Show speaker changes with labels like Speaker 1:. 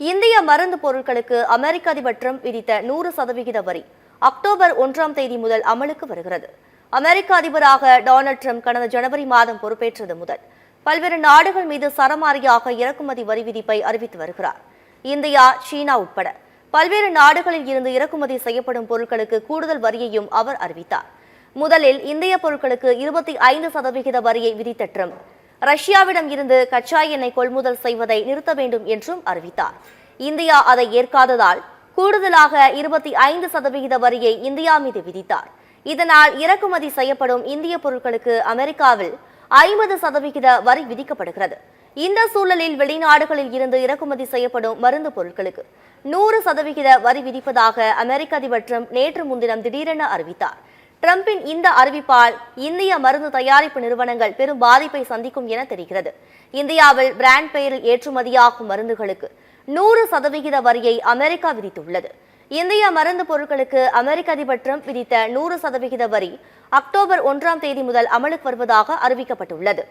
Speaker 1: இந்திய மருந்து பொருட்களுக்கு அமெரிக்க அதிபர் டிரம்ப் விதித்த 100% வரி அக்டோபர் 1ஆம் தேதி முதல் அமலுக்கு வருகிறது. அமெரிக்க அதிபராக டொனால்ட் ட்ரம்ப் கடந்த ஜனவரி மாதம் பொறுப்பேற்றது முதல் பல்வேறு நாடுகள் மீது சரமாரியாக இறக்குமதி வரி விதிப்பை அறிவித்து வருகிறார். இந்தியா, சீனா உட்பட பல்வேறு நாடுகளில் இருந்து இறக்குமதி செய்யப்படும் பொருட்களுக்கு கூடுதல் வரியையும் அவர் அறிவித்தார். முதலில் இந்திய பொருட்களுக்கு 25% வரியை விதித்த ட்ரம்ப் ரஷ்யாவிடம் இருந்து கச்சா எண்ணெய் கொள்முதல் செய்வதை நிறுத்த வேண்டும் என்றும் அறிவித்தார். இந்தியா அதை ஏற்காததால் கூடுதலாக 25% வரியை இந்தியா மீது விதித்தார். இதனால் இறக்குமதி செய்யப்படும் இந்திய பொருட்களுக்கு அமெரிக்காவில் 50% வரி விதிக்கப்படுகிறது. இந்த சூழலில் வெளிநாடுகளில் இருந்து இறக்குமதி செய்யப்படும் மருந்து பொருட்களுக்கு 100% வரி விதிப்பதாக அமெரிக்க அதிபர் ட்ரம்ப் நேற்று முன்தினம் திடீரென அறிவித்தார். ட்ரம்பின் இந்த அறிவிப்பால் இந்திய மருந்து தயாரிப்பு நிறுவனங்கள் பெரும் பாதிப்பை சந்திக்கும் என தெரிகிறது. இந்தியாவில் பிராண்ட் பெயரில் ஏற்றுமதியாகும் மருந்துகளுக்கு 100% வரியை அமெரிக்கா விதித்துள்ளது. இந்திய மருந்து பொருட்களுக்கு அமெரிக்க அதிபர் ட்ரம்ப் விதித்த 100% வரி அக்டோபர் 1ஆம் தேதி முதல் அமலுக்கு வருவதாக அறிவிக்கப்பட்டுள்ளது.